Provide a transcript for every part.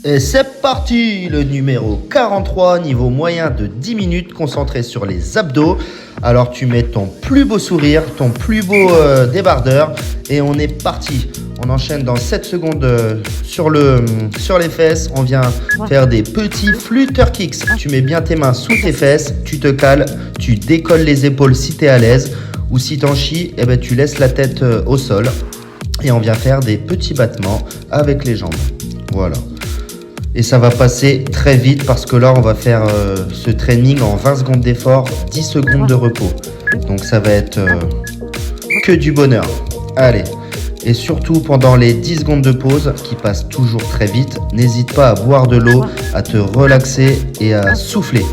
Et c'est parti, le numéro 43, niveau moyen de 10 minutes, concentré sur les abdos. Alors tu mets ton plus beau sourire, ton plus beau débardeur et on est parti. On enchaîne dans 7 secondes sur les fesses. On vient faire des petits flutter kicks. Tu mets bien tes mains sous tes fesses, tu te cales, tu décolles les épaules si tu es à l'aise. Ou si t'en chies, eh ben, tu laisses la tête au sol. Et on vient faire des petits battements avec les jambes. Voilà. Et ça va passer très vite parce que là, on va faire ce training en 20 secondes d'effort, 10 secondes de repos. Donc ça va être que du bonheur. Allez. Et surtout, pendant les 10 secondes de pause, qui passent toujours très vite, n'hésite pas à boire de l'eau, à te relaxer et à souffler.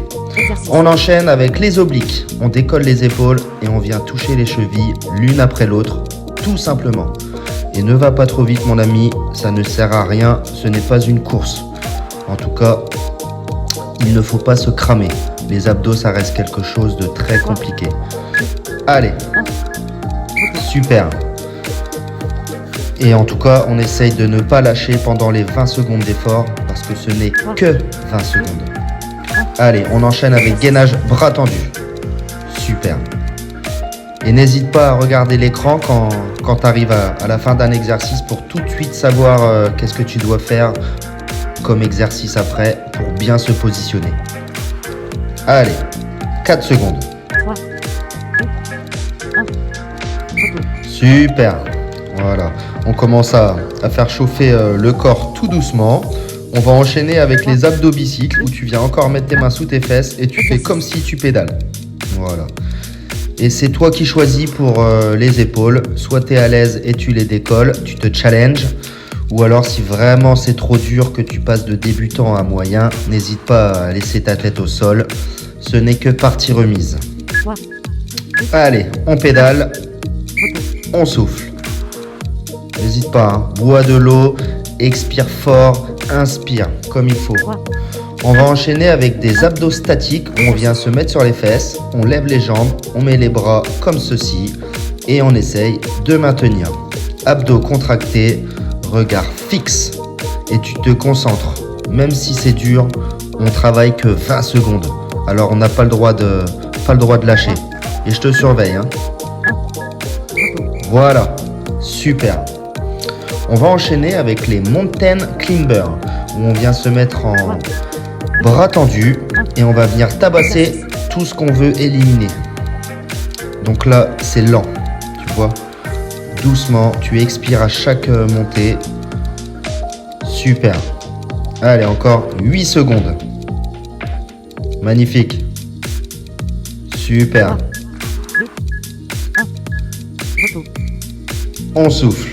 On enchaîne avec les obliques. On décolle les épaules et on vient toucher les chevilles l'une après l'autre, tout simplement. Et ne va pas trop vite, mon ami, ça ne sert à rien, ce n'est pas une course. En tout cas, il ne faut pas se cramer. Les abdos, ça reste quelque chose de très compliqué. Allez, super. Et en tout cas, on essaye de ne pas lâcher pendant les 20 secondes d'effort parce que ce n'est que 20 secondes. Allez, on enchaîne avec gainage bras tendus. Super. Et n'hésite pas à regarder l'écran quand tu arrives à la fin d'un exercice pour tout de suite savoir qu'est-ce que tu dois faire comme exercice après pour bien se positionner. Allez, 4 secondes. Super. Voilà. On commence à faire chauffer le corps tout doucement. On va enchaîner avec les abdos bicycles où tu viens encore mettre tes mains sous tes fesses et tu fais comme si tu pédales. Voilà. Et c'est toi qui choisis pour les épaules. Soit tu es à l'aise et tu les décolles, tu te challenges. Ou alors si vraiment c'est trop dur que tu passes de débutant à moyen, n'hésite pas à laisser ta tête au sol. Ce n'est que partie remise. Allez, on pédale, on souffle. N'hésite pas, hein. Bois de l'eau, expire fort, inspire comme il faut. On va enchaîner avec des abdos statiques. On vient se mettre sur les fesses, on lève les jambes, on met les bras comme ceci et on essaye de maintenir. Abdos contractés, regard fixe et tu te concentres. Même si c'est dur, on travaille que 20 secondes. Alors on n'a pas le droit de lâcher. Et je te surveille, hein. Voilà, super. On va enchaîner avec les mountain climbers où on vient se mettre en bras tendus et on va venir tabasser tout ce qu'on veut éliminer. Donc là, c'est lent, tu vois. Doucement, tu expires à chaque montée. Super. Allez, encore 8 secondes. Magnifique. Super. On souffle.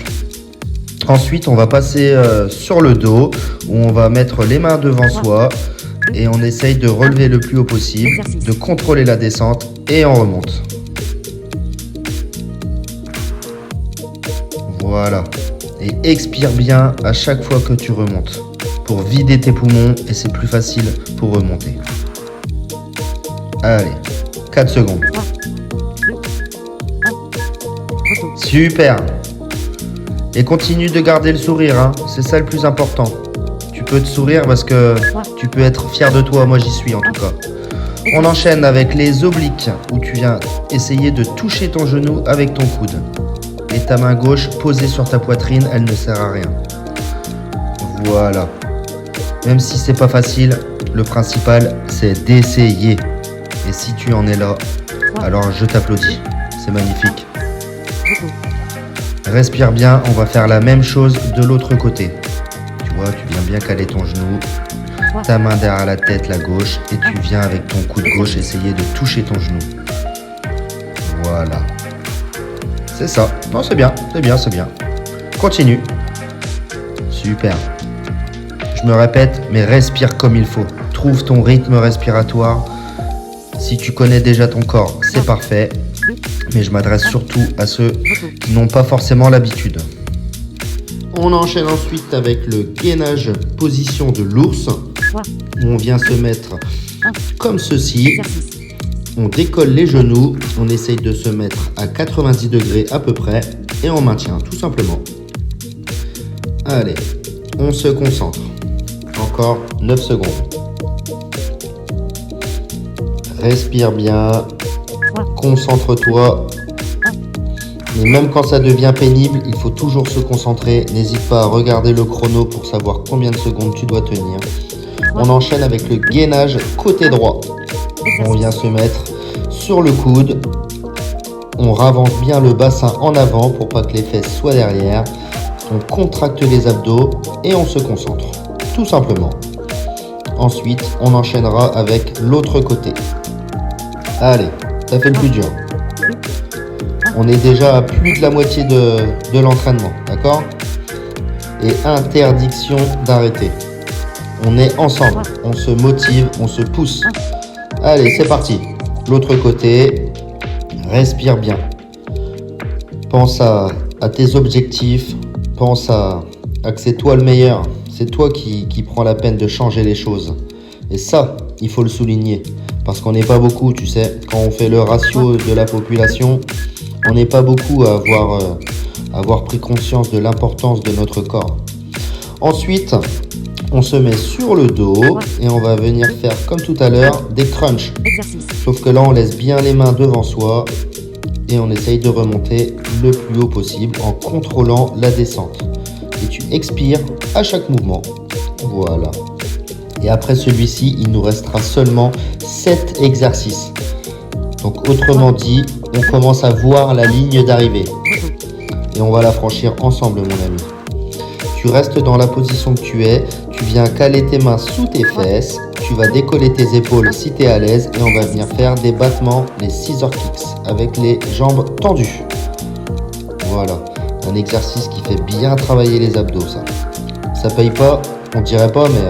Ensuite, on va passer sur le dos où on va mettre les mains devant soi et on essaye de relever le plus haut possible, de contrôler la descente et on remonte. Voilà. Et expire bien à chaque fois que tu remontes pour vider tes poumons et c'est plus facile pour remonter. Allez, 4 secondes. Super. Et continue de garder le sourire, hein. C'est ça le plus important. Tu peux te sourire parce que tu peux être fier de toi, moi j'y suis en tout cas. On enchaîne avec les obliques où tu viens essayer de toucher ton genou avec ton coude. Et ta main gauche posée sur ta poitrine, elle ne sert à rien. Voilà. Même si c'est pas facile, le principal c'est d'essayer. Et si tu en es là, alors je t'applaudis. C'est magnifique. Respire bien, on va faire la même chose de l'autre côté. Tu vois, tu viens bien caler ton genou, ta main derrière la tête, la gauche, et tu viens avec ton coude gauche essayer de toucher ton genou. Voilà. C'est ça. Non, c'est bien, c'est bien, c'est bien. Continue. Super. Je me répète, mais respire comme il faut. Trouve ton rythme respiratoire. Si tu connais déjà ton corps, c'est parfait. Mais je m'adresse surtout à ceux qui n'ont pas forcément l'habitude. On enchaîne ensuite avec le gainage position de l'ours, où on vient se mettre comme ceci. On décolle les genoux, on essaye de se mettre à 90 degrés à peu près, et on maintient tout simplement. Allez, on se concentre. Encore. encore 9 secondes. Respire bien. Concentre-toi. Mais même quand ça devient pénible, il faut toujours se concentrer. N'hésite pas à regarder le chrono pour savoir combien de secondes tu dois tenir. On enchaîne avec le gainage côté droit. On vient se mettre sur le coude. On ravance bien le bassin en avant pour pas que les fesses soient derrière. On contracte les abdos et on se concentre, tout simplement. Ensuite, on enchaînera avec l'autre côté. Allez, ça fait le plus dur. On est déjà à plus de la moitié de l'entraînement, d'accord? Et interdiction d'arrêter. On est ensemble, on se motive, on se pousse. Allez, c'est parti. L'autre côté, respire bien. Pense à tes objectifs, pense à que c'est toi le meilleur. C'est toi qui prends la peine de changer les choses. Et ça, il faut le souligner. Parce qu'on n'est pas beaucoup, tu sais. Quand on fait le ratio de la population, on n'est pas beaucoup à avoir pris conscience de l'importance de notre corps. Ensuite, on se met sur le dos et on va venir faire, comme tout à l'heure, des crunchs. Sauf que là, on laisse bien les mains devant soi et on essaye de remonter le plus haut possible en contrôlant la descente. Et tu expires à chaque mouvement. Voilà. Et après celui-ci, il nous restera seulement 7 exercices. Donc autrement dit, on commence à voir la ligne d'arrivée. Et on va la franchir ensemble, mon ami. Tu restes dans la position que tu es. Tu viens caler tes mains sous tes fesses. Tu vas décoller tes épaules si tu es à l'aise. Et on va venir faire des battements, les scissor kicks, avec les jambes tendues. Voilà. Un exercice qui fait bien travailler les abdos, ça. Ça paye pas, on dirait pas, mais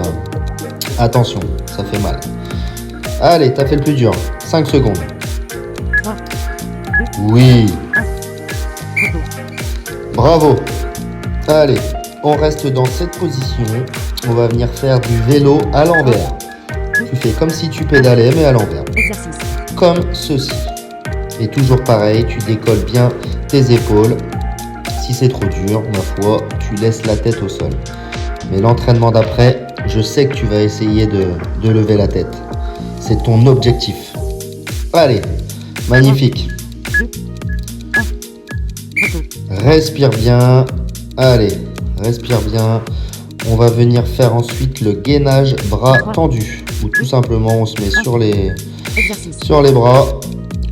attention, ça fait mal. Allez, t'as fait le plus dur. 5 secondes. Oui. Bravo. Allez, on reste dans cette position. On va venir faire du vélo à l'envers. Tu fais comme si tu pédalais, mais à l'envers. Comme ceci. Et toujours pareil, tu décolles bien tes épaules. Si c'est trop dur, ma foi, tu laisses la tête au sol. Mais l'entraînement d'après, je sais que tu vas essayer de lever la tête. C'est ton objectif. Allez, magnifique. Respire bien. Allez, respire bien. On va venir faire ensuite le gainage bras tendus. Ou tout simplement, on se met sur les bras,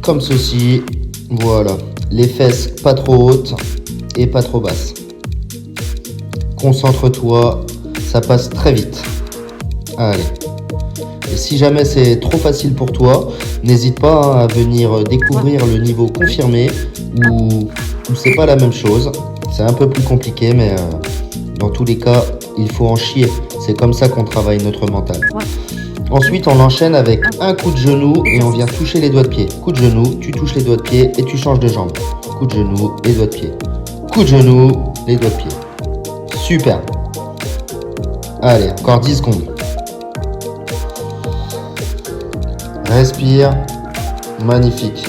comme ceci. Voilà. Les fesses pas trop hautes et pas trop basses. Concentre-toi, ça passe très vite. Allez. Et si jamais c'est trop facile pour toi, n'hésite pas à venir découvrir le niveau confirmé où c'est pas la même chose. C'est un peu plus compliqué, mais dans tous les cas, il faut en chier. C'est comme ça qu'on travaille notre mental. Ensuite, on enchaîne avec un coup de genou et on vient toucher les doigts de pied. Coup de genou, tu touches les doigts de pied et tu changes de jambe. Coup de genou, les doigts de pied. Coup de genou, les doigts de pied. Super. Allez, encore 10 secondes. Respire. Magnifique.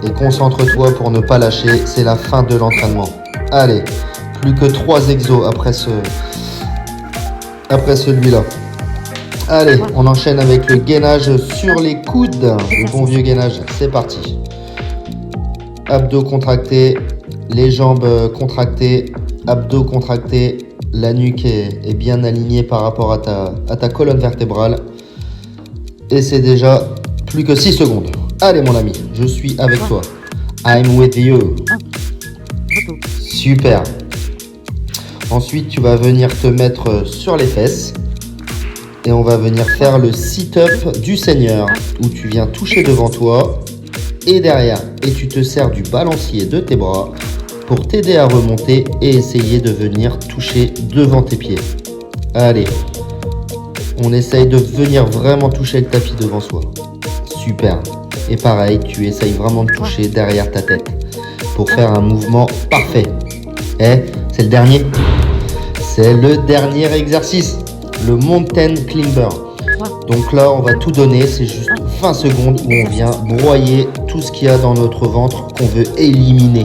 Et concentre-toi pour ne pas lâcher. C'est la fin de l'entraînement. Allez, plus que 3 exos après celui-là. Allez, on enchaîne avec le gainage sur les coudes. Le bon vieux gainage. C'est parti. Abdos contractés. Les jambes contractées. Abdos contractés. La nuque est bien alignée par rapport à ta colonne vertébrale. Et c'est déjà plus que 6 secondes. Allez mon ami, je suis avec toi. I'm with you. Super. Ensuite, tu vas venir te mettre sur les fesses. Et on va venir faire le sit-up du Seigneur. Où tu viens toucher devant toi et derrière. Et tu te sers du balancier de tes bras pour t'aider à remonter et essayer de venir toucher devant tes pieds. Allez, on essaye de venir vraiment toucher le tapis devant soi. Super. Et pareil, tu essayes vraiment de toucher derrière ta tête pour faire un mouvement parfait. Eh, c'est le dernier. C'est le dernier exercice, le mountain climber. Donc là, on va tout donner, c'est juste 20 secondes où on vient broyer tout ce qu'il y a dans notre ventre qu'on veut éliminer.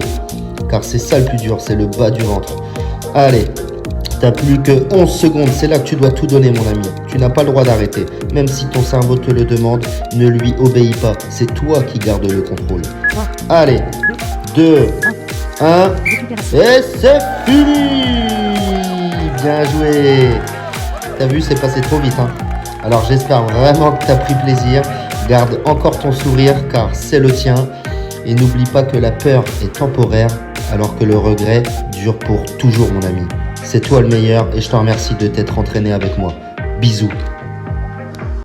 Car c'est ça le plus dur, c'est le bas du ventre. Allez, T'as plus que 11 secondes, c'est là que tu dois tout donner mon ami. Tu n'as pas le droit d'arrêter. Même si ton cerveau te le demande, ne lui obéis pas. C'est toi qui gardes le contrôle. Allez, 2, 1, et c'est fini. Bien joué. T'as vu, c'est passé trop vite, hein. Alors j'espère vraiment que t'as pris plaisir. Garde encore ton sourire car c'est le tien. Et n'oublie pas que la peur est temporaire alors que le regret dure pour toujours mon ami. C'est toi le meilleur et je te remercie de t'être entraîné avec moi. Bisous.